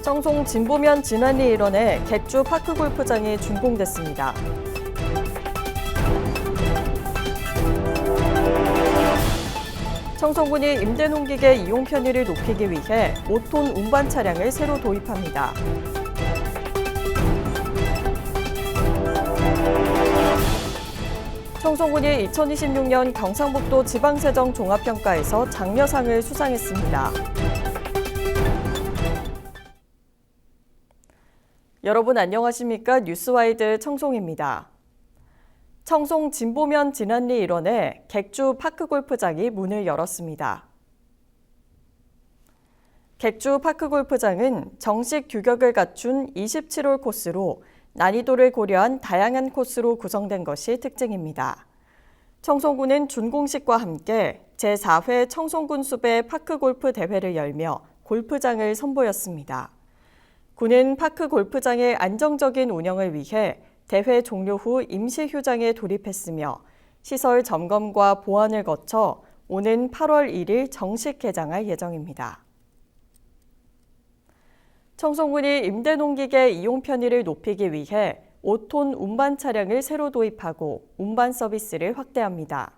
청송 진보면 진안리 일원의 객주 파크골프장이 준공됐습니다. 청송군이 임대농기계 이용 편의를 높이기 위해 5톤 운반 차량을 새로 도입합니다. 청송군이 2026년 경상북도 지방세정 종합평가에서 장려상을 수상했습니다. 여러분 안녕하십니까? 뉴스와이드 청송입니다. 청송 진보면 진안리 일원의 객주 파크골프장이 문을 열었습니다. 객주 파크골프장은 정식 규격을 갖춘 27홀 코스로 난이도를 고려한 다양한 코스로 구성된 것이 특징입니다. 청송군은 준공식과 함께 제4회 청송군 수배 파크골프 대회를 열며 골프장을 선보였습니다. 군은 파크골프장의 안정적인 운영을 위해 대회 종료 후 임시 휴장에 돌입했으며 시설 점검과 보완을 거쳐 오는 8월 1일 정식 개장할 예정입니다. 청송군이 임대농기계 이용 편의를 높이기 위해 5톤 운반 차량을 새로 도입하고 운반 서비스를 확대합니다.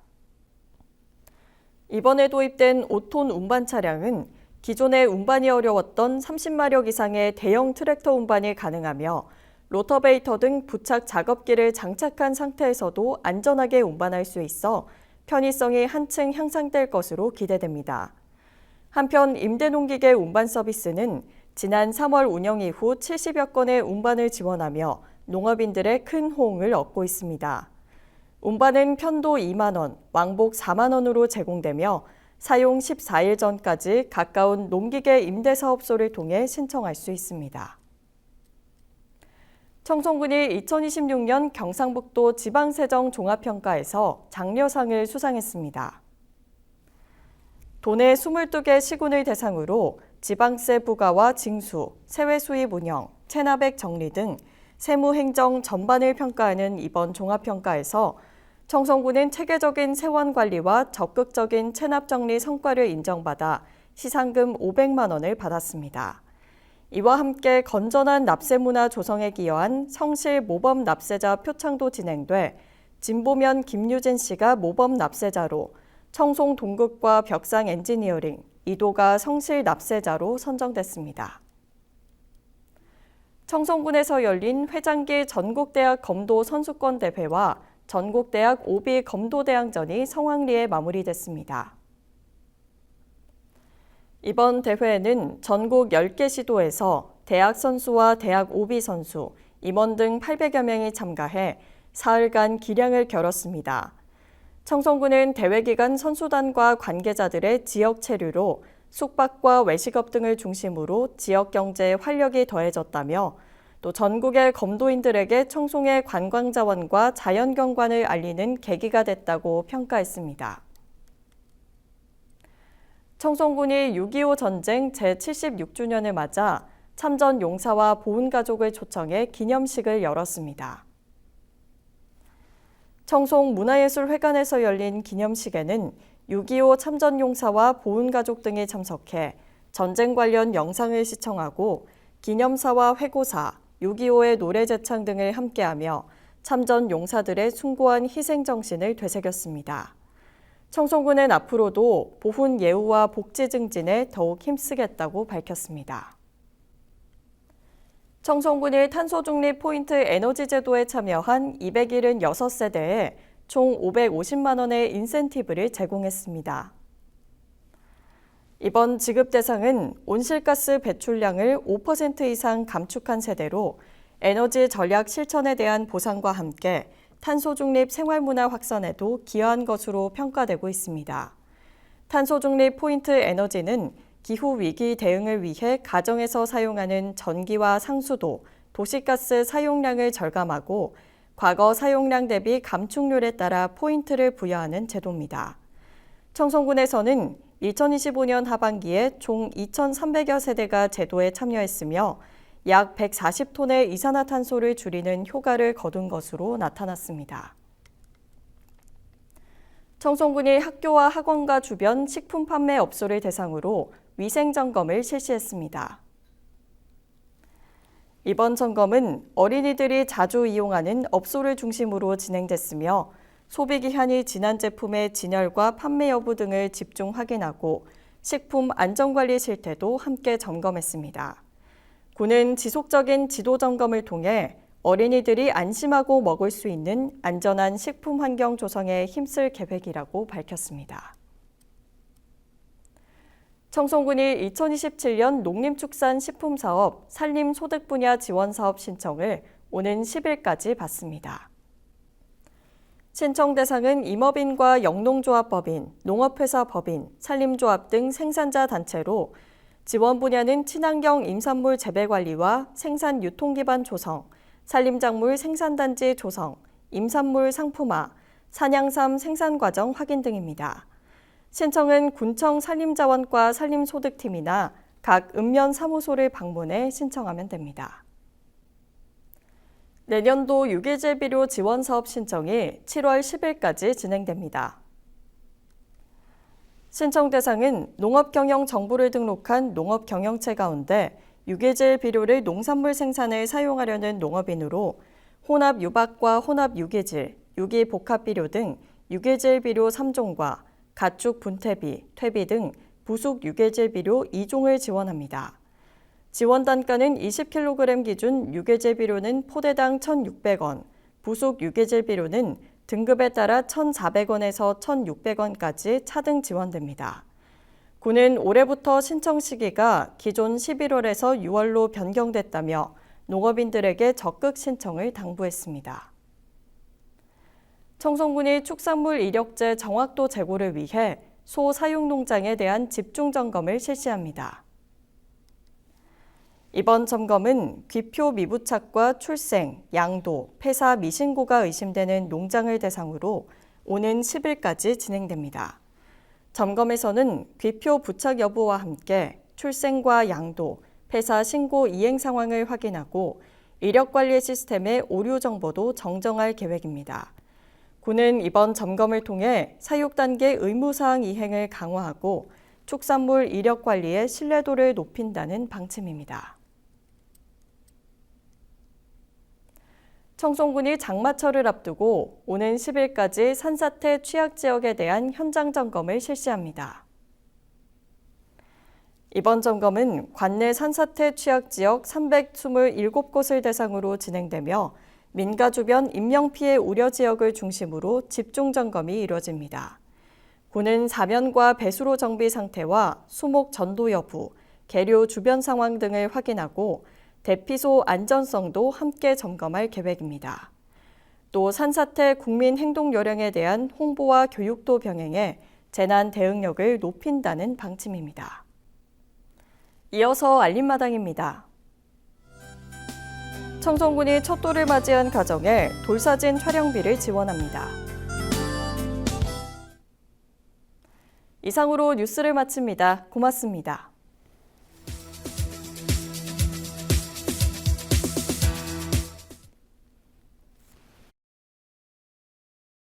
이번에 도입된 5톤 운반 차량은 기존에 운반이 어려웠던 30마력 이상의 대형 트랙터 운반이 가능하며 로터베이터 등 부착 작업기를 장착한 상태에서도 안전하게 운반할 수 있어 편의성이 한층 향상될 것으로 기대됩니다. 한편 임대농기계 운반 서비스는 지난 3월 운영 이후 70여 건의 운반을 지원하며 농업인들의 큰 호응을 얻고 있습니다. 운반은 편도 2만 원, 왕복 4만 원으로 제공되며 사용 14일 전까지 가까운 농기계 임대사업소를 통해 신청할 수 있습니다. 청송군이 2026년 경상북도 지방세정 종합평가에서 장려상을 수상했습니다. 도내 22개 시군을 대상으로 지방세 부과와 징수, 세외 수입 운영, 체납액 정리 등 세무행정 전반을 평가하는 이번 종합평가에서 청송군은 체계적인 세원 관리와 적극적인 체납 정리 성과를 인정받아 시상금 500만 원을 받았습니다. 이와 함께 건전한 납세 문화 조성에 기여한 성실 모범 납세자 표창도 진행돼 진보면 김유진 씨가 모범 납세자로 청송 동국과 벽상 엔지니어링, 이도가 성실 납세자로 선정됐습니다. 청송군에서 열린 회장기 전국대학 검도 선수권 대회와 전국대학 오비 검도대항전이 성황리에 마무리됐습니다. 이번 대회에는 전국 10개 시도에서 대학 선수와 대학 오비 선수, 임원 등 800여 명이 참가해 사흘간 기량을 겨뤘습니다. 청송군은 대회 기간 선수단과 관계자들의 지역 체류로 숙박과 외식업 등을 중심으로 지역 경제에 활력이 더해졌다며 또 전국의 검도인들에게 청송의 관광자원과 자연경관을 알리는 계기가 됐다고 평가했습니다. 청송군이 6.25 전쟁 제76주년을 맞아 참전 용사와 보훈가족을 초청해 기념식을 열었습니다. 청송문화예술회관에서 열린 기념식에는 6.25 참전용사와 보훈가족 등이 참석해 전쟁 관련 영상을 시청하고 기념사와 회고사, 6.25의 노래제창 등을 함께하며 참전 용사들의 숭고한 희생정신을 되새겼습니다. 청송군은 앞으로도 보훈 예우와 복지 증진에 더욱 힘쓰겠다고 밝혔습니다. 청송군이 탄소중립 포인트 에너지 제도에 참여한 276세대에 총 550만 원의 인센티브를 제공했습니다. 이번 지급 대상은 온실가스 배출량을 5% 이상 감축한 세대로 에너지 전략 실천에 대한 보상과 함께 탄소중립 생활문화 확산에도 기여한 것으로 평가되고 있습니다. 탄소중립 포인트 에너지는 기후위기 대응을 위해 가정에서 사용하는 전기와 상수도, 도시가스 사용량을 절감하고 과거 사용량 대비 감축률에 따라 포인트를 부여하는 제도입니다. 청송군에서는 2025년 하반기에 총 2,300여 세대가 제도에 참여했으며 약 140톤의 이산화탄소를 줄이는 효과를 거둔 것으로 나타났습니다. 청송군이 학교와 학원가 주변 식품 판매 업소를 대상으로 위생 점검을 실시했습니다. 이번 점검은 어린이들이 자주 이용하는 업소를 중심으로 진행됐으며 소비 기한이 지난 제품의 진열과 판매 여부 등을 집중 확인하고 식품 안전관리 실태도 함께 점검했습니다. 군은 지속적인 지도 점검을 통해 어린이들이 안심하고 먹을 수 있는 안전한 식품 환경 조성에 힘쓸 계획이라고 밝혔습니다. 청송군이 2027년 농림축산식품사업 산림소득 분야 지원사업 신청을 오는 10일까지 받습니다. 신청 대상은 임업인과 영농조합법인, 농업회사 법인, 산림조합 등 생산자 단체로 지원 분야는 친환경 임산물 재배관리와 생산 유통 기반 조성, 산림작물 생산단지 조성, 임산물 상품화, 산양삼 생산 과정 확인 등입니다. 신청은 군청 산림자원과 산림소득팀이나 각 읍면사무소를 방문해 신청하면 됩니다. 내년도 유기질 비료 지원 사업 신청이 7월 10일까지 진행됩니다. 신청 대상은 농업경영 정보를 등록한 농업경영체 가운데 유기질 비료를 농산물 생산에 사용하려는 농업인으로 혼합 유박과 혼합 유기질, 유기복합 비료 등 유기질 비료 3종과 가축 분퇴비, 퇴비 등 부속 유기질 비료 2종을 지원합니다. 지원 단가는 20kg 기준 유기질 비료는 포대당 1,600원, 부속 유기질 비료는 등급에 따라 1,400원에서 1,600원까지 차등 지원됩니다. 군은 올해부터 신청 시기가 기존 11월에서 6월로 변경됐다며 농업인들에게 적극 신청을 당부했습니다. 청송군이 축산물 이력제 정확도 제고를 위해 소 사육 농장에 대한 집중 점검을 실시합니다. 이번 점검은 귀표 미부착과 출생, 양도, 폐사 미신고가 의심되는 농장을 대상으로 오는 10일까지 진행됩니다. 점검에서는 귀표 부착 여부와 함께 출생과 양도, 폐사 신고 이행 상황을 확인하고 이력관리 시스템의 오류 정보도 정정할 계획입니다. 군은 이번 점검을 통해 사육 단계 의무사항 이행을 강화하고 축산물 이력 관리의 신뢰도를 높인다는 방침입니다. 청송군이 장마철을 앞두고 오는 10일까지 산사태 취약 지역에 대한 현장 점검을 실시합니다. 이번 점검은 관내 산사태 취약 지역 327곳을 대상으로 진행되며 민가 주변 인명피해 우려 지역을 중심으로 집중 점검이 이뤄집니다. 군은 사면과 배수로 정비 상태와 수목 전도 여부, 계류 주변 상황 등을 확인하고 대피소 안전성도 함께 점검할 계획입니다. 또 산사태 국민 행동 요령에 대한 홍보와 교육도 병행해 재난 대응력을 높인다는 방침입니다. 이어서 알림마당입니다. 청송군이 첫돌을 맞이한 가정에 돌사진 촬영비를 지원합니다. 이상으로 뉴스를 마칩니다. 고맙습니다.